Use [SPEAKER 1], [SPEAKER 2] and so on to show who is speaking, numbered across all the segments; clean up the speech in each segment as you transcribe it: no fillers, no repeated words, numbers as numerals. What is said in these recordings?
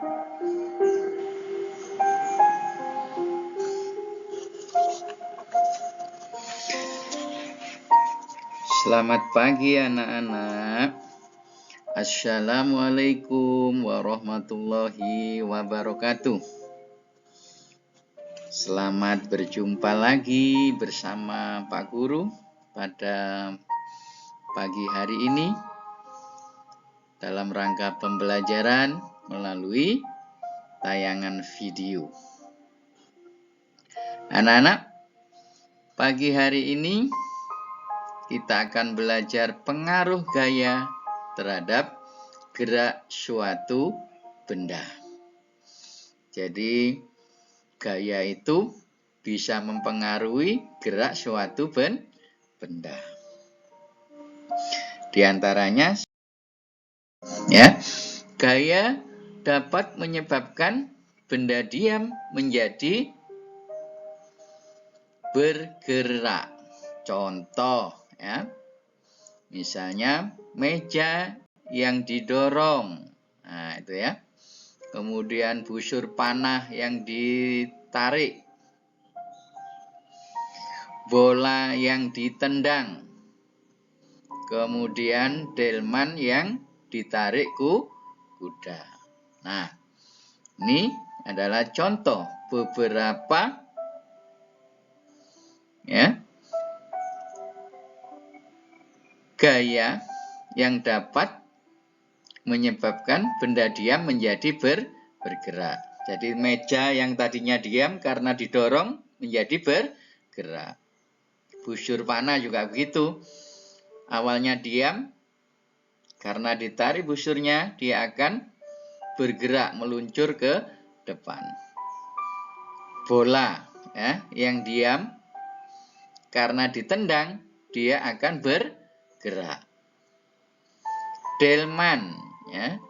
[SPEAKER 1] Selamat pagi anak-anak. Assalamualaikum warahmatullahi wabarakatuh. Selamat berjumpa lagi bersama Pak Guru pada pagi hari ini dalam rangka pembelajaran melalui tayangan video. Anak-anak, pagi hari ini kita akan belajar pengaruh gaya terhadap gerak suatu benda. Jadi, gaya itu bisa mempengaruhi gerak suatu benda. Di antaranya, ya, gaya dapat menyebabkan benda diam menjadi bergerak. Contoh, ya, misalnya meja yang didorong, nah itu ya. Kemudian busur panah yang ditarik, bola yang ditendang, kemudian delman yang ditarik kuda. Nah, ini adalah contoh beberapa ya gaya yang dapat menyebabkan benda diam menjadi bergerak. Jadi meja yang tadinya diam karena didorong menjadi bergerak. Busur panah juga begitu. Awalnya diam, karena ditarik busurnya dia akan bergerak meluncur ke depan. Bola ya, yang diam karena ditendang dia akan bergerak. Delman ya,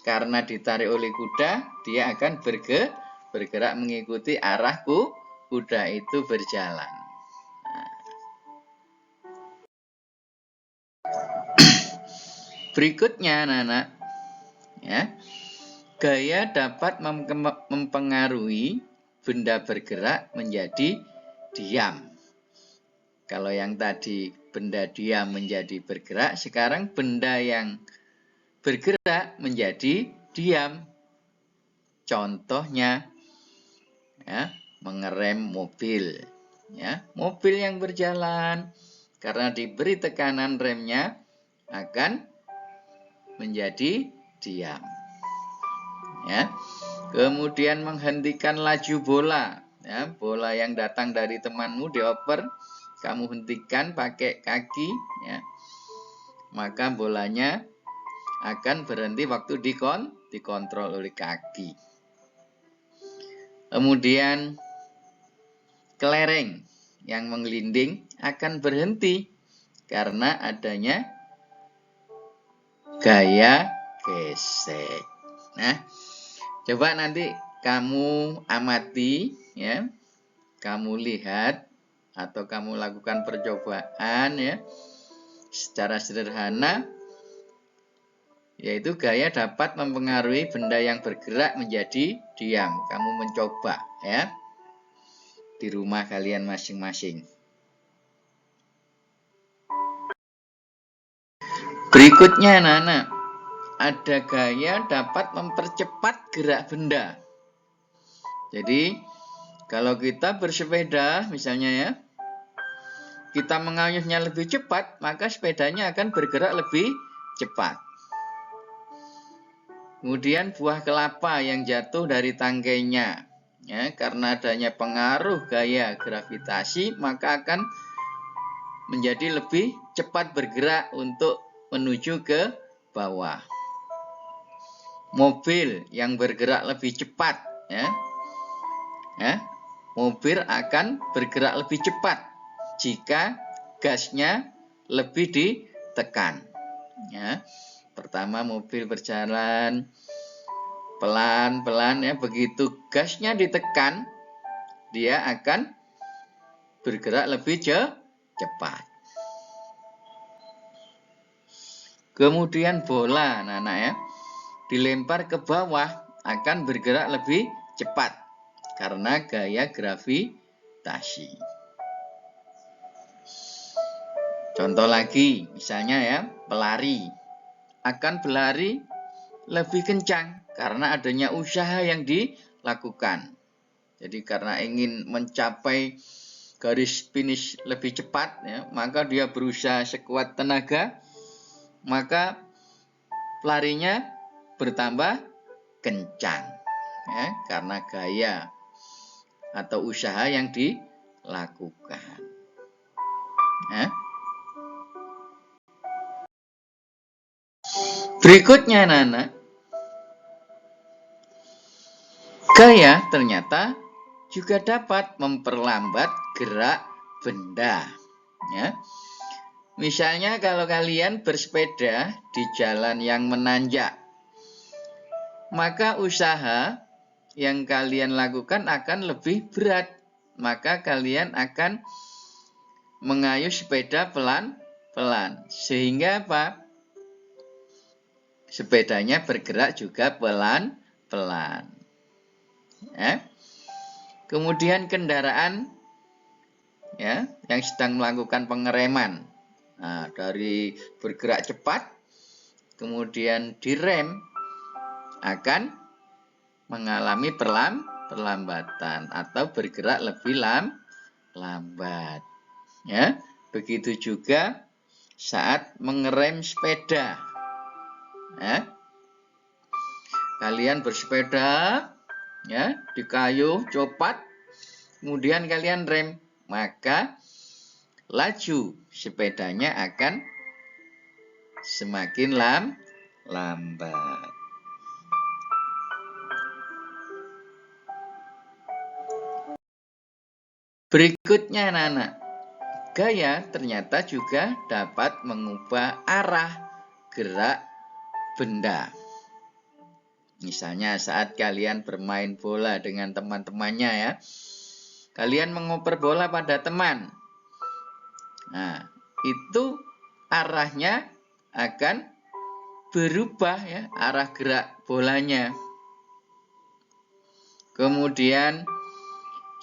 [SPEAKER 1] karena ditarik oleh kuda dia akan bergerak mengikuti arah kuda itu berjalan. Berikutnya anak-anak, ya, gaya dapat mempengaruhi benda bergerak menjadi diam. Kalau yang tadi benda diam menjadi bergerak, sekarang benda yang bergerak menjadi diam. Contohnya, ya, mengerem mobil. Ya, mobil yang berjalan karena diberi tekanan remnya akan menjadi diam. Ya. Kemudian menghentikan laju bola. Ya, bola yang datang dari temanmu dioper, kamu hentikan pakai kaki, ya. Maka bolanya akan berhenti waktu dikontrol oleh kaki. Kemudian kelereng yang menggelinding akan berhenti karena adanya gaya gesek. Nah, coba nanti kamu amati, ya, kamu lihat atau kamu lakukan percobaan, ya, secara sederhana, yaitu gaya dapat mempengaruhi benda yang bergerak menjadi diam. Kamu mencoba, ya, di rumah kalian masing-masing. Berikutnya anak-anak, ada gaya dapat mempercepat gerak benda. Jadi kalau kita bersepeda misalnya, ya, kita mengayuhnya lebih cepat, maka sepedanya akan bergerak lebih cepat. Kemudian buah kelapa yang jatuh dari tangkainya, ya, karena adanya pengaruh gaya gravitasi, maka akan menjadi lebih cepat bergerak untuk menuju ke bawah. Mobil yang bergerak lebih cepat, ya, mobil akan bergerak lebih cepat jika gasnya lebih ditekan. Ya. Pertama mobil berjalan pelan-pelan, ya, begitu gasnya ditekan dia akan bergerak lebih cepat. Kemudian bola, anak-anak, ya, dilempar ke bawah akan bergerak lebih cepat karena gaya gravitasi. Contoh lagi, misalnya ya, pelari akan berlari lebih kencang karena adanya usaha yang dilakukan. Jadi karena ingin mencapai garis finish lebih cepat, ya, maka dia berusaha sekuat tenaga, maka pelarinya bertambah kencang, ya, karena gaya atau usaha yang dilakukan. Ya. Berikutnya anak-anak, gaya ternyata juga dapat memperlambat gerak benda. Ya. Misalnya kalau kalian bersepeda di jalan yang menanjak, maka usaha yang kalian lakukan akan lebih berat. Maka kalian akan mengayuh sepeda pelan-pelan. Sehingga apa? Sepedanya bergerak juga pelan-pelan. Ya. Kemudian kendaraan ya yang sedang melakukan pengereman, nah, dari bergerak cepat kemudian direm akan mengalami perlambatan atau bergerak lebih lambat. Ya, begitu juga saat mengerem sepeda. Ya. Kalian bersepeda ya di kayu copat, kemudian kalian rem, maka laju sepedanya akan semakin lambat. Berikutnya anak-anak, gaya ternyata juga dapat mengubah arah gerak benda. Misalnya saat kalian bermain bola dengan teman-temannya ya, kalian mengoper bola pada teman. Nah, itu arahnya akan berubah ya, arah gerak bolanya. Kemudian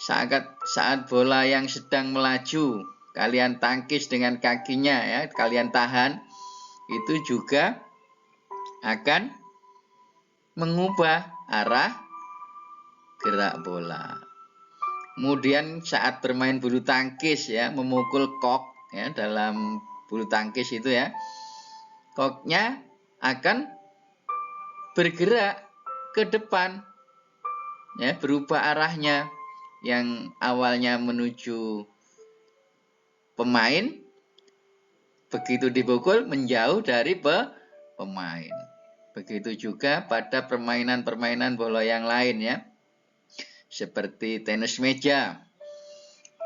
[SPEAKER 1] saat bola yang sedang melaju, kalian tangkis dengan kakinya ya, kalian tahan, itu juga akan mengubah arah gerak bola. Kemudian saat bermain bulu tangkis ya, memukul kok ya, dalam bulu tangkis itu ya, koknya akan bergerak ke depan ya, berubah arahnya, yang awalnya menuju pemain, begitu dipukul menjauh dari pemain. Begitu juga pada permainan-permainan bola yang lain ya, seperti tenis meja,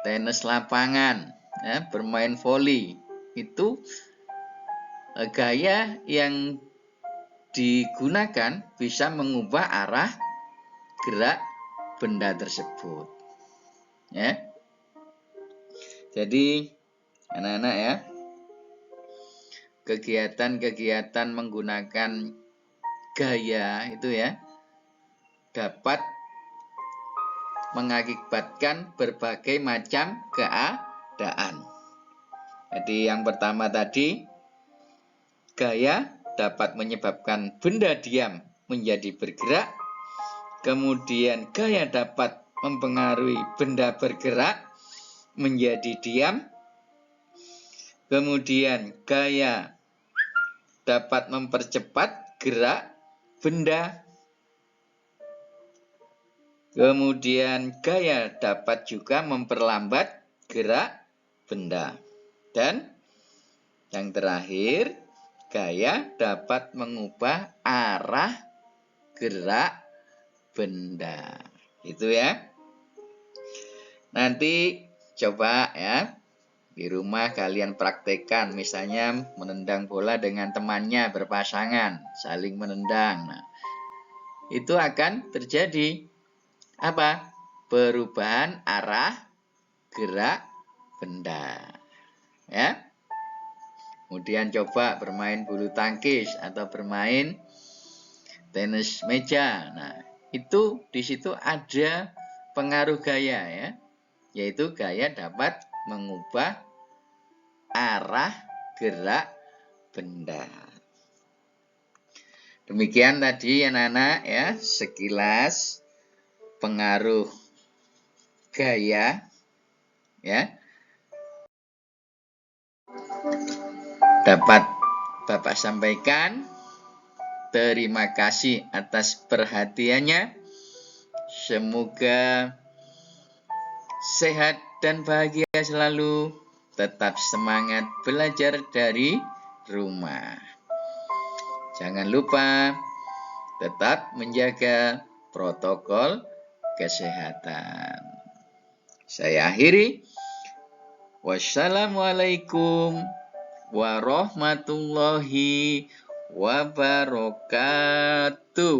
[SPEAKER 1] tenis lapangan, ya, bermain voli. Itu gaya yang digunakan bisa mengubah arah gerak benda tersebut. Ya. Jadi anak-anak ya, kegiatan-kegiatan menggunakan gaya itu ya dapat mengakibatkan berbagai macam keadaan. Jadi yang pertama tadi, gaya dapat menyebabkan benda diam menjadi bergerak. Kemudian gaya dapat mempengaruhi benda bergerak menjadi diam. Kemudian gaya dapat mempercepat gerak benda. Kemudian gaya dapat juga memperlambat gerak benda. Dan yang terakhir, gaya dapat mengubah arah gerak benda. Itu ya. Nanti coba ya, di rumah kalian praktekkan, misalnya menendang bola dengan temannya berpasangan, saling menendang. Nah, itu akan terjadi apa? Perubahan arah gerak benda. Ya. Kemudian coba bermain bulu tangkis atau bermain tenis meja. Nah, itu di situ ada pengaruh gaya ya, yaitu gaya dapat mengubah arah gerak benda. Demikian tadi anak-anak ya, sekilas pengaruh gaya ya. Dapat Bapak sampaikan. Terima kasih atas perhatiannya. Semoga sehat dan bahagia selalu. Tetap semangat belajar dari rumah. Jangan lupa tetap menjaga protokol kesehatan. Saya akhiri. Wassalamualaikum warahmatullahi wabarakatuh.